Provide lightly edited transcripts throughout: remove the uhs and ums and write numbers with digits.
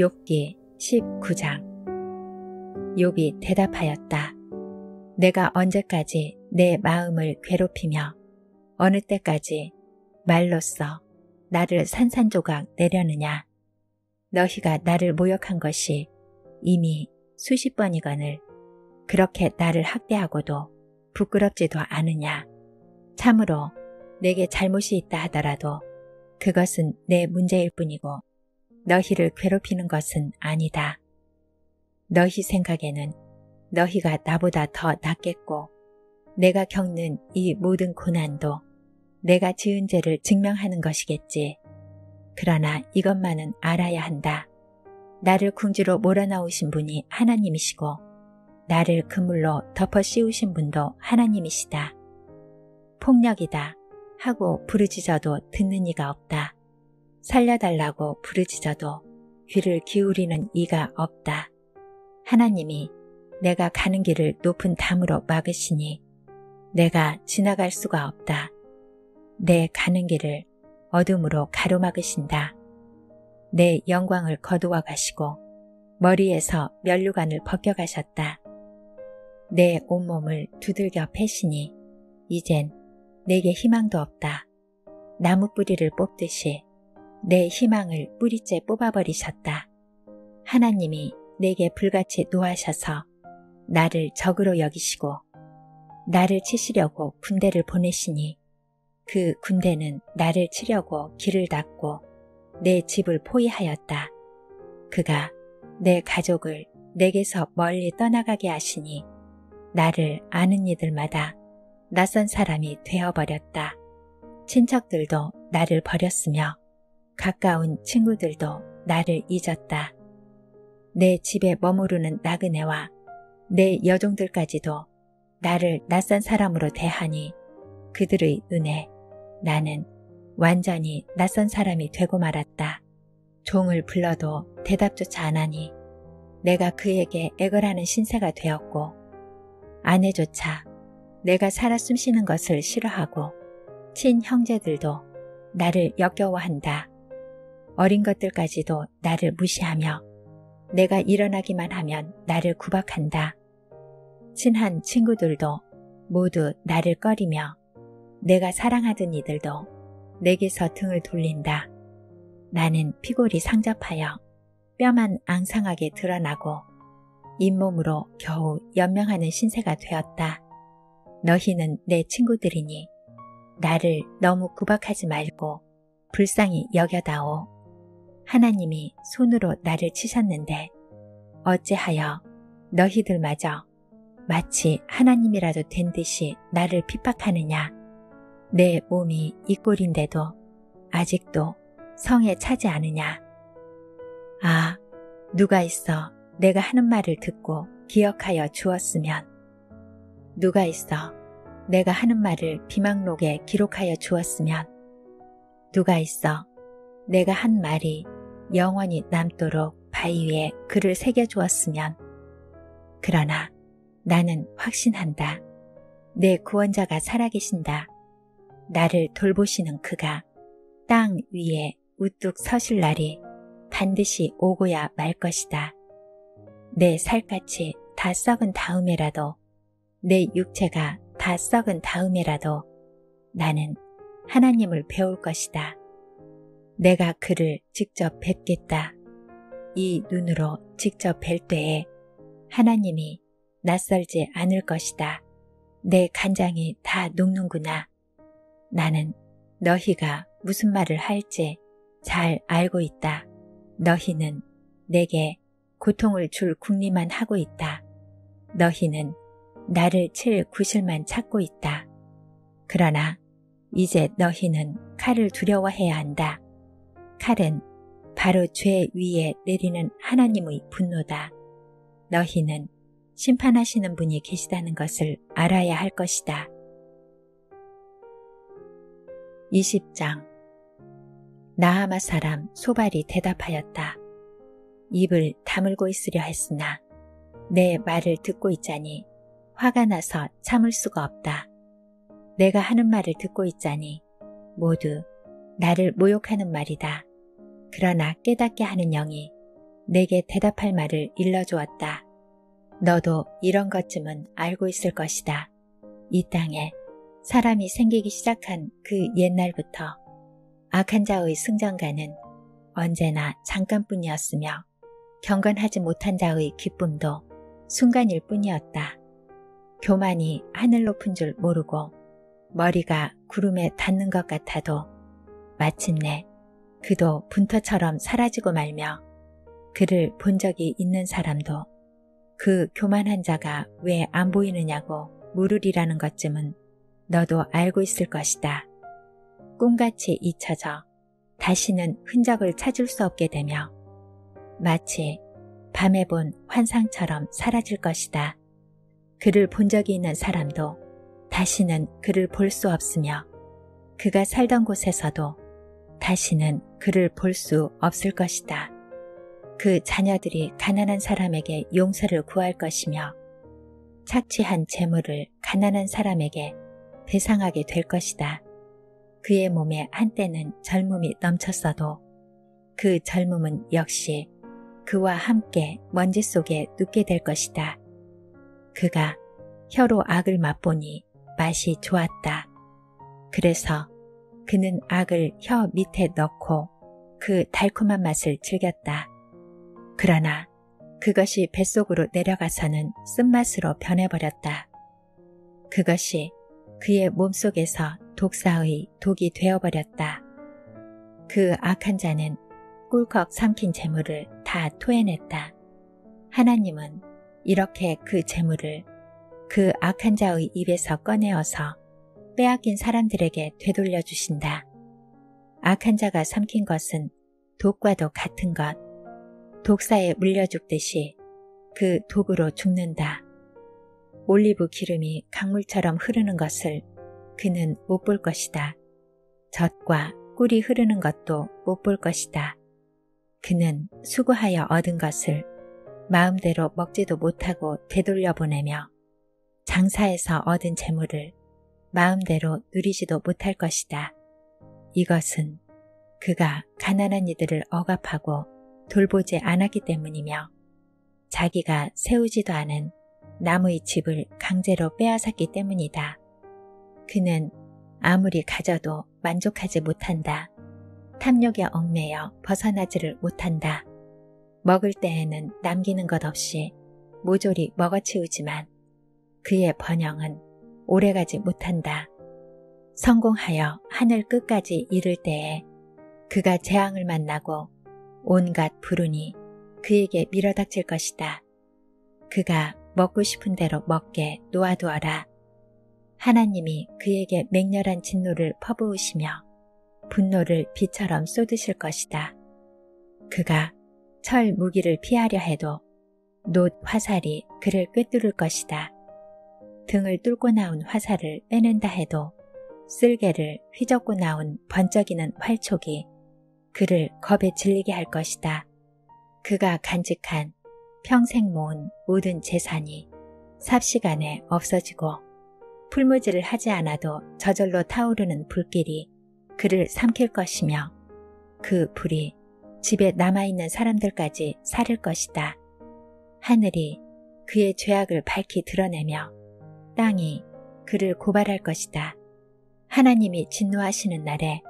욥기 19장. 욥이 대답하였다. 내가 언제까지 내 마음을 괴롭히며 어느 때까지 말로써 나를 산산조각 내려느냐. 너희가 나를 모욕한 것이 이미 수십 번이거늘 그렇게 나를 학대하고도 부끄럽지도 않으냐. 참으로 내게 잘못이 있다 하더라도 그것은 내 문제일 뿐이고 너희를 괴롭히는 것은 아니다. 너희 생각에는 너희가 나보다 더 낫겠고 내가 겪는 이 모든 고난도 내가 지은 죄를 증명하는 것이겠지. 그러나 이것만은 알아야 한다. 나를 궁지로 몰아넣으신 분이 하나님이시고 나를 그물로 덮어 씌우신 분도 하나님이시다. 폭력이다 하고 부르짖어도 듣는 이가 없다. 살려달라고 부르짖어도 귀를 기울이는 이가 없다. 하나님이 내가 가는 길을 높은 담으로 막으시니 내가 지나갈 수가 없다. 내 가는 길을 어둠으로 가로막으신다. 내 영광을 거두어 가시고 머리에서 면류관을 벗겨가셨다. 내 온몸을 두들겨 패시니 이젠 내게 희망도 없다. 나무 뿌리를 뽑듯이 내 희망을 뿌리째 뽑아버리셨다. 하나님이 내게 불같이 노하셔서 나를 적으로 여기시고 나를 치시려고 군대를 보내시니 그 군대는 나를 치려고 길을 닫고 내 집을 포위하였다. 그가 내 가족을 내게서 멀리 떠나가게 하시니 나를 아는 이들마다 낯선 사람이 되어버렸다. 친척들도 나를 버렸으며 가까운 친구들도 나를 잊었다. 내 집에 머무르는 나그네와 내 여종들까지도 나를 낯선 사람으로 대하니 그들의 눈에 나는 완전히 낯선 사람이 되고 말았다. 종을 불러도 대답조차 안 하니 내가 그에게 애걸하는 신세가 되었고 아내조차 내가 살아 숨쉬는 것을 싫어하고 친형제들도 나를 역겨워한다. 어린 것들까지도 나를 무시하며 내가 일어나기만 하면 나를 구박한다. 친한 친구들도 모두 나를 꺼리며 내가 사랑하던 이들도 내게서 등을 돌린다. 나는 피골이 상접하여 뼈만 앙상하게 드러나고 잇몸으로 겨우 연명하는 신세가 되었다. 너희는 내 친구들이니 나를 너무 구박하지 말고 불쌍히 여겨다오. 하나님이 손으로 나를 치셨는데 어찌하여 너희들마저 마치 하나님이라도 된 듯이 나를 핍박하느냐. 내 몸이 이 꼴인데도 아직도 성에 차지 않으냐. 아, 누가 있어 내가 하는 말을 듣고 기억하여 주었으면. 누가 있어 내가 하는 말을 비망록에 기록하여 주었으면. 누가 있어 내가 한 말이 영원히 남도록 바위 위에 글을 새겨주었으면. 그러나 나는 확신한다. 내 구원자가 살아계신다. 나를 돌보시는 그가 땅 위에 우뚝 서실 날이 반드시 오고야 말 것이다. 내 살갗이 다 썩은 다음에라도 내 육체가 다 썩은 다음에라도 나는 하나님을 배울 것이다. 내가 그를 직접 뵙겠다. 이 눈으로 직접 뵐 때에 하나님이 낯설지 않을 것이다. 내 간장이 다 녹는구나. 나는 너희가 무슨 말을 할지 잘 알고 있다. 너희는 내게 고통을 줄 궁리만 하고 있다. 너희는 나를 칠 구실만 찾고 있다. 그러나 이제 너희는 칼을 두려워해야 한다. 칼은 바로 죄 위에 내리는 하나님의 분노다. 너희는 심판하시는 분이 계시다는 것을 알아야 할 것이다. 20장. 나하마 사람 소발이 대답하였다. 입을 다물고 있으려 했으나 내 말을 듣고 있자니 화가 나서 참을 수가 없다. 내가 하는 말을 듣고 있자니 모두 나를 모욕하는 말이다. 그러나 깨닫게 하는 영이 내게 대답할 말을 일러주었다. 너도 이런 것쯤은 알고 있을 것이다. 이 땅에 사람이 생기기 시작한 그 옛날부터 악한 자의 승전가는 언제나 잠깐뿐이었으며 경건하지 못한 자의 기쁨도 순간일 뿐이었다. 교만이 하늘 높은 줄 모르고 머리가 구름에 닿는 것 같아도 마침내 그도 분터처럼 사라지고 말며 그를 본 적이 있는 사람도 그 교만한 자가 왜 안 보이느냐고 물으리라는 것쯤은 너도 알고 있을 것이다. 꿈같이 잊혀져 다시는 흔적을 찾을 수 없게 되며 마치 밤에 본 환상처럼 사라질 것이다. 그를 본 적이 있는 사람도 다시는 그를 볼 수 없으며 그가 살던 곳에서도 다시는 그를 볼 수 없을 것이다. 그 자녀들이 가난한 사람에게 용서를 구할 것이며 착취한 재물을 가난한 사람에게 배상하게 될 것이다. 그의 몸에 한때는 젊음이 넘쳤어도 그 젊음은 역시 그와 함께 먼지 속에 눕게 될 것이다. 그가 혀로 악을 맛보니 맛이 좋았다. 그래서 그는 악을 혀 밑에 넣고 그 달콤한 맛을 즐겼다. 그러나 그것이 뱃속으로 내려가서는 쓴맛으로 변해버렸다. 그것이 그의 몸속에서 독사의 독이 되어버렸다. 그 악한 자는 꿀꺽 삼킨 재물을 다 토해냈다. 하나님은 이렇게 그 재물을 그 악한 자의 입에서 꺼내어서 빼앗긴 사람들에게 되돌려 주신다. 악한 자가 삼킨 것은 독과도 같은 것, 독사에 물려 죽듯이 그 독으로 죽는다. 올리브 기름이 강물처럼 흐르는 것을 그는 못 볼 것이다. 젖과 꿀이 흐르는 것도 못 볼 것이다. 그는 수고하여 얻은 것을 마음대로 먹지도 못하고 되돌려 보내며 장사해서 얻은 재물을 마음대로 누리지도 못할 것이다. 이것은 그가 가난한 이들을 억압하고 돌보지 않았기 때문이며 자기가 세우지도 않은 남의 집을 강제로 빼앗았기 때문이다. 그는 아무리 가져도 만족하지 못한다. 탐욕에 얽매여 벗어나지를 못한다. 먹을 때에는 남기는 것 없이 모조리 먹어치우지만 그의 번영은 오래가지 못한다. 성공하여 하늘 끝까지 이를 때에 그가 재앙을 만나고 온갖 불운이 그에게 밀어닥칠 것이다. 그가 먹고 싶은 대로 먹게 놓아두어라. 하나님이 그에게 맹렬한 진노를 퍼부으시며 분노를 비처럼 쏟으실 것이다. 그가 철 무기를 피하려 해도 놋 화살이 그를 꿰뚫을 것이다. 등을 뚫고 나온 화살을 빼낸다 해도 쓸개를 휘젓고 나온 번쩍이는 활촉이 그를 겁에 질리게 할 것이다. 그가 간직한 평생 모은 모든 재산이 삽시간에 없어지고 풀무지를 하지 않아도 저절로 타오르는 불길이 그를 삼킬 것이며 그 불이 집에 남아있는 사람들까지 사를 것이다. 하늘이 그의 죄악을 밝히 드러내며 땅이 그를 고발할 것이다. 하나님이 진노하시는 날에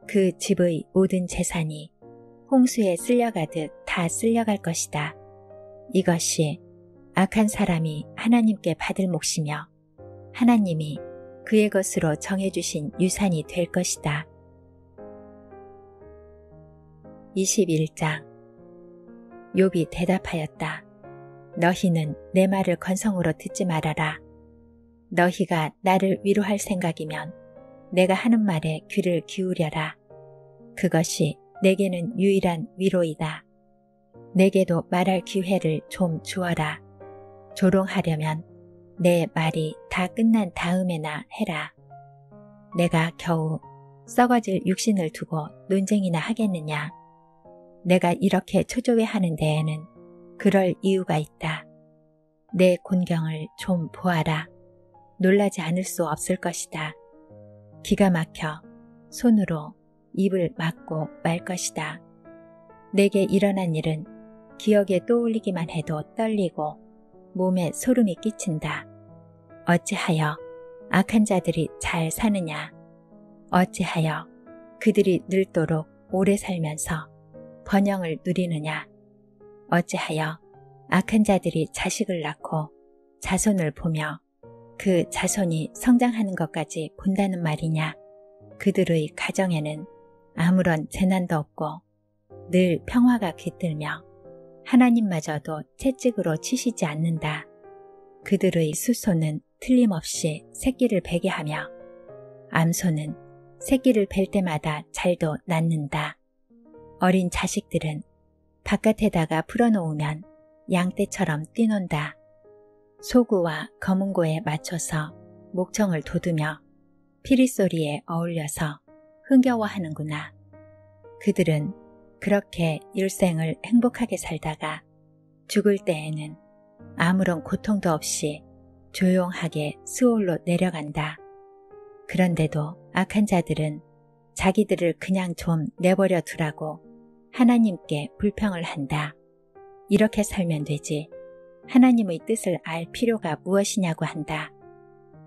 그 집의 모든 재산이 홍수에 쓸려가듯 다 쓸려갈 것이다. 이것이 악한 사람이 하나님께 받을 몫이며 하나님이 그의 것으로 정해주신 유산이 될 것이다. 21장 욥이 대답하였다. 너희는 내 말을 건성으로 듣지 말아라. 너희가 나를 위로할 생각이면 내가 하는 말에 귀를 기울여라. 그것이 내게는 유일한 위로이다. 내게도 말할 기회를 좀 주어라. 조롱하려면 내 말이 다 끝난 다음에나 해라. 내가 겨우 썩어질 육신을 두고 논쟁이나 하겠느냐. 내가 이렇게 초조해하는 데에는 그럴 이유가 있다. 내 곤경을 좀 보아라. 놀라지 않을 수 없을 것이다. 기가 막혀 손으로 입을 막고 말 것이다. 내게 일어난 일은 기억에 떠올리기만 해도 떨리고 몸에 소름이 끼친다. 어찌하여 악한 자들이 잘 사느냐? 어찌하여 그들이 늙도록 오래 살면서 번영을 누리느냐? 어찌하여 악한 자들이 자식을 낳고 자손을 보며 그 자손이 성장하는 것까지 본다는 말이냐? 그들의 가정에는 아무런 재난도 없고 늘 평화가 깃들며 하나님마저도 채찍으로 치시지 않는다. 그들의 수소는 틀림없이 새끼를 베게 하며 암소는 새끼를 벨 때마다 잘도 낳는다. 어린 자식들은 바깥에다가 풀어놓으면 양떼처럼 뛰논다. 소구와 검은고에 맞춰서 목청을 돋우며 피리소리에 어울려서 흥겨워하는구나. 그들은 그렇게 일생을 행복하게 살다가 죽을 때에는 아무런 고통도 없이 조용하게 스올로 내려간다. 그런데도 악한 자들은 자기들을 그냥 좀 내버려 두라고 하나님께 불평을 한다. 이렇게 살면 되지. 하나님의 뜻을 알 필요가 무엇이냐고 한다.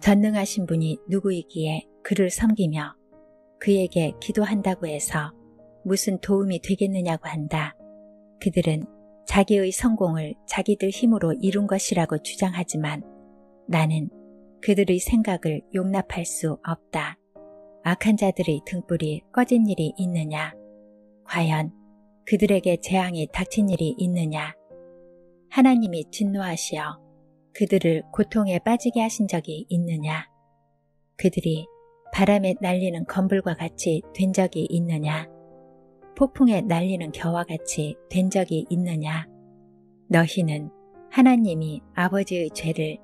전능하신 분이 누구이기에 그를 섬기며 그에게 기도한다고 해서 무슨 도움이 되겠느냐고 한다. 그들은 자기의 성공을 자기들 힘으로 이룬 것이라고 주장하지만 나는 그들의 생각을 용납할 수 없다. 악한 자들의 등불이 꺼진 일이 있느냐? 과연 그들에게 재앙이 닥친 일이 있느냐? 하나님이 진노하시어 그들을 고통에 빠지게 하신 적이 있느냐? 그들이 바람에 날리는 건불과 같이 된 적이 있느냐? 폭풍에 날리는 겨와 같이 된 적이 있느냐? 너희는 하나님이 아버지의 죄를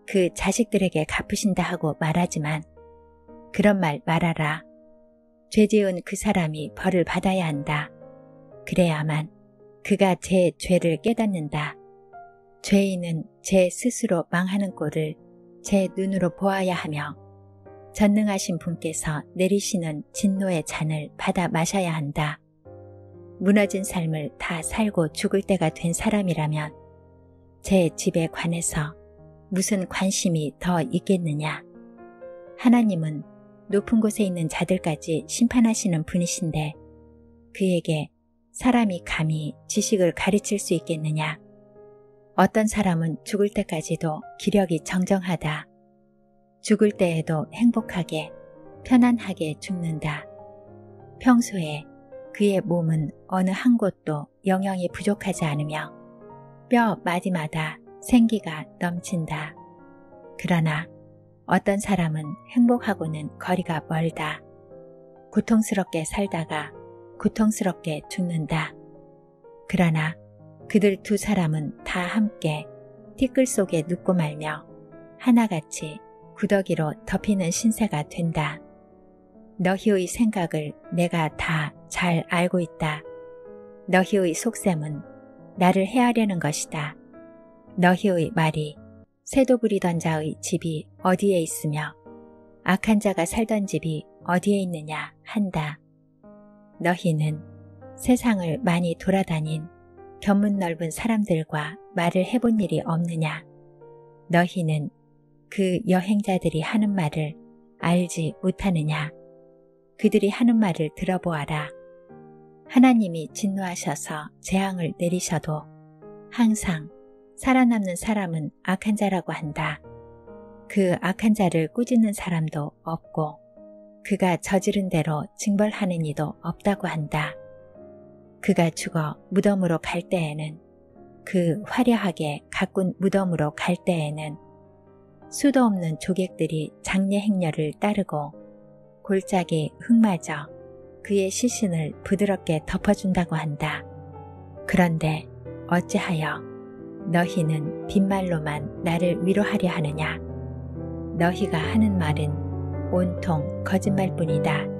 그 자식들에게 갚으신다 하고 말하지만 그런 말 말아라. 죄 지은 그 사람이 벌을 받아야 한다. 그래야만 그가 제 죄를 깨닫는다. 죄인은 제 스스로 망하는 꼴을 제 눈으로 보아야 하며 전능하신 분께서 내리시는 진노의 잔을 받아 마셔야 한다. 무너진 삶을 다 살고 죽을 때가 된 사람이라면 제 집에 관해서 무슨 관심이 더 있겠느냐. 하나님은 높은 곳에 있는 자들까지 심판하시는 분이신데 그에게 사람이 감히 지식을 가르칠 수 있겠느냐. 어떤 사람은 죽을 때까지도 기력이 정정하다. 죽을 때에도 행복하게 편안하게 죽는다. 평소에 그의 몸은 어느 한 곳도 영양이 부족하지 않으며 뼈 마디마다 생기가 넘친다. 그러나 어떤 사람은 행복하고는 거리가 멀다. 고통스럽게 살다가 고통스럽게 죽는다. 그러나 그들 두 사람은 다 함께 티끌 속에 눕고 말며 하나같이 구더기로 덮이는 신세가 된다. 너희의 생각을 내가 다 잘 알고 있다. 너희의 속셈은 나를 해하려는 것이다. 너희의 말이 새도 부리던 자의 집이 어디에 있으며 악한 자가 살던 집이 어디에 있느냐 한다. 너희는 세상을 많이 돌아다닌 견문 넓은 사람들과 말을 해본 일이 없느냐. 너희는 그 여행자들이 하는 말을 알지 못하느냐. 그들이 하는 말을 들어보아라. 하나님이 진노하셔서 재앙을 내리셔도 항상 살아남는 사람은 악한 자라고 한다. 그 악한 자를 꾸짖는 사람도 없고 그가 저지른 대로 징벌하는 이도 없다고 한다. 그가 죽어 무덤으로 갈 때에는 그 화려하게 가꾼 무덤으로 갈 때에는 수도 없는 조객들이 장례 행렬을 따르고 골짜기 흙마저 그의 시신을 부드럽게 덮어준다고 한다. 그런데 어찌하여 너희는 빈말로만 나를 위로하려 하느냐. 너희가 하는 말은 온통 거짓말뿐이다.